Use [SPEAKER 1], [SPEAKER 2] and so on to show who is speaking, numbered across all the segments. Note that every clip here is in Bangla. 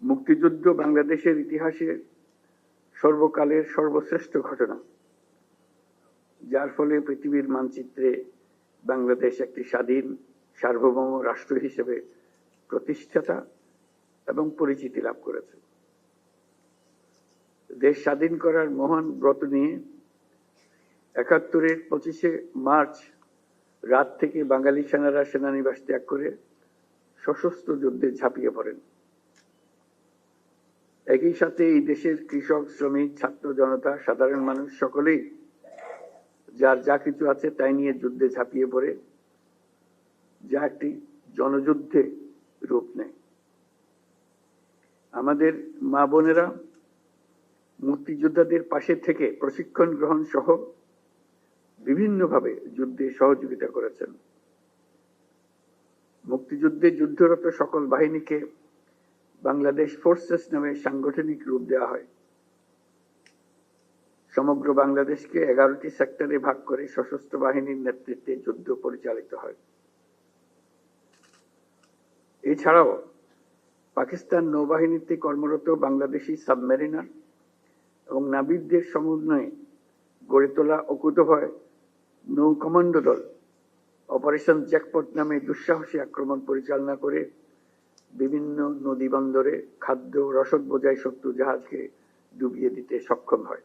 [SPEAKER 1] মুক্তিযুদ্ধ বাংলাদেশের ইতিহাসে সর্বকালের সর্বশ্রেষ্ঠ ঘটনা, যার ফলে পৃথিবীর মানচিত্রে বাংলাদেশ একটি স্বাধীন সার্বভৌম রাষ্ট্র হিসেবে প্রতিষ্ঠাতা এবং পরিচিতি লাভ করেছে। দেশ স্বাধীন করার মহান ব্রত নিয়ে ৭১-এর ২৫শে মার্চ রাত থেকে বাঙালি সেনারা সেনানিবাস ত্যাগ করে সশস্ত্র যুদ্ধে ঝাঁপিয়ে পড়েন। একই সাথে এই দেশের কৃষক, শ্রমিক, ছাত্র জনতা, সাধারণ মানুষ সকলেই যার যা কিছু আছে তাই নিয়ে যুদ্ধে ঝাঁপিয়ে পড়ে, যা একটি জনযুদ্ধে রূপ নেয়। আমাদের মা বোনেরা মুক্তিযোদ্ধাদের পাশে থেকে প্রশিক্ষণ গ্রহণ সহ বিভিন্নভাবে যুদ্ধে সহযোগিতা করেছেন। মুক্তিযুদ্ধে যুদ্ধরত সকল বাহিনীকে বাংলাদেশ ফোর্সেস নামে সাংগঠনিক রূপ দেওয়া হয়। সমগ্র বাংলাদেশকে 11টি সেক্টরে ভাগ করে সশস্ত্র বাহিনীর নেতৃত্বে যুদ্ধ পরিচালিত হয়। এছাড়াও পাকিস্তান নৌবাহিনীতে কর্মরত বাংলাদেশি সাবমেরিনার এবং নাবিকদের সমন্বয়ে গড়ে তোলা অকুতোভয় নৌ কমান্ডো দল অপারেশন জ্যাকপট নামে দুঃসাহসী আক্রমণ পরিচালনা করে বিভিন্ন নদী বন্দরে খাদ্য রসদ বোঝাই শত্রু জাহাজকে ডুবিয়ে দিতে সক্ষম হয়।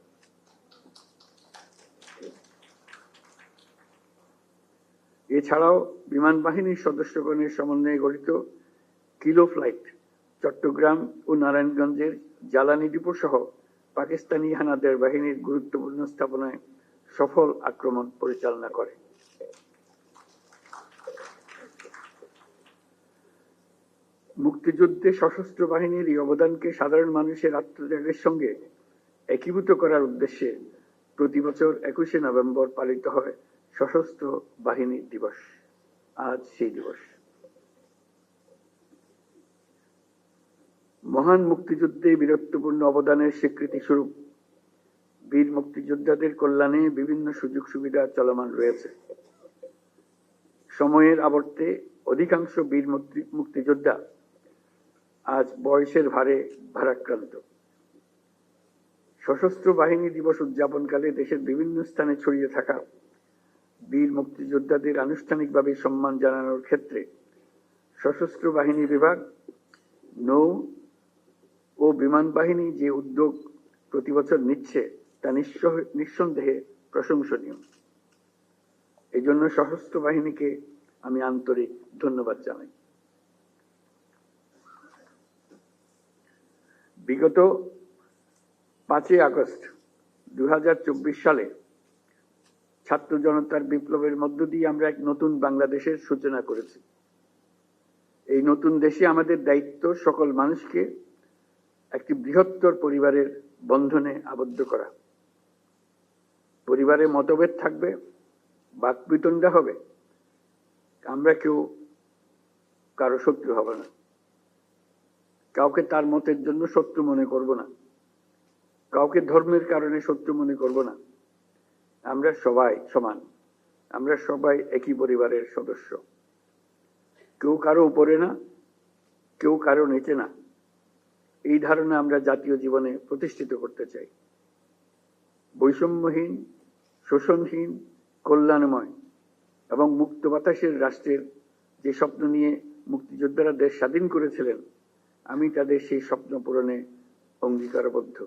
[SPEAKER 1] এছাড়াও বিমান বাহিনীর সদস্যগণের সমন্বয়ে গঠিত কিলো ফ্লাইট চট্টগ্রাম ও নারায়ণগঞ্জের জ্বালানি ডিপো সহ পাকিস্তানি হানাদার বাহিনীর গুরুত্বপূর্ণ স্থাপনায় সফল আক্রমণ পরিচালনা করে। মুক্তিযুদ্ধে সশস্ত্র বাহিনীর এই অবদানকে সাধারণ মানুষের আত্মত্যাগের সঙ্গে একীভূত করার উদ্দেশ্যে প্রতি বছর ২১শে নভেম্বর পালিত হয় সশস্ত্র বাহিনী দিবস। আজ সেই দিবস। মহান মুক্তিযুদ্ধে বীরত্বপূর্ণ অবদানের স্বীকৃতি স্বরূপ বীর মুক্তিযোদ্ধাদের কল্যাণে বিভিন্ন সুযোগ সুবিধা চলমান রয়েছে। সময়ের আবর্তে অধিকাংশ বীর মুক্তিযোদ্ধা আজ বয়সের ভারে ভারাক্রান্ত। সশস্ত্র বাহিনী দিবস উদযাপনকালে দেশের বিভিন্ন স্থানে ছড়িয়ে থাকা বীর মুক্তিযোদ্ধাদের আনুষ্ঠানিকভাবে সম্মান জানানোর ক্ষেত্রে সশস্ত্র বাহিনী বিভাগ, নৌ ও বিমান বাহিনী যে উদ্যোগ প্রতি বছর নিচ্ছে তা নিঃসন্দেহে প্রশংসনীয়। এই জন্য সশস্ত্র বাহিনীকে আমি আন্তরিক ধন্যবাদ জানাই। বিগত ৫ই আগস্ট ২০২৪ সালে ছাত্র জনতার বিপ্লবের মধ্য দিয়ে আমরা এক নতুন বাংলাদেশের সূচনা করেছি। এই নতুন দেশে আমাদের দায়িত্ব সকল মানুষকে একটি বৃহত্তর পরিবারের বন্ধনে আবদ্ধ করা। পরিবারে মতভেদ থাকবে, বাকবিতণ্ডা হবে, আমরা কেউ কারো শত্রু হব না, কাউকে তার মতের জন্য শত্রু মনে করব না, কাউকে ধর্মের কারণে শত্রু মনে করব না। আমরা সবাই সমান, আমরা সবাই একই পরিবারের সদস্য। কেউ কারো উপরে না, কেউ কারো নিচে না। এই ধারণা আমরা জাতীয় জীবনে প্রতিষ্ঠিত করতে চাই। বৈষম্যহীন, শোষণহীন, কল্যাণময় এবং মুক্ত বাতাসের রাষ্ট্রের যে স্বপ্ন নিয়ে মুক্তিযোদ্ধারা দেশ স্বাধীন করেছিলেন, আমি তাদের সেই স্বপ্ন পূরণে অঙ্গীকারবদ্ধ।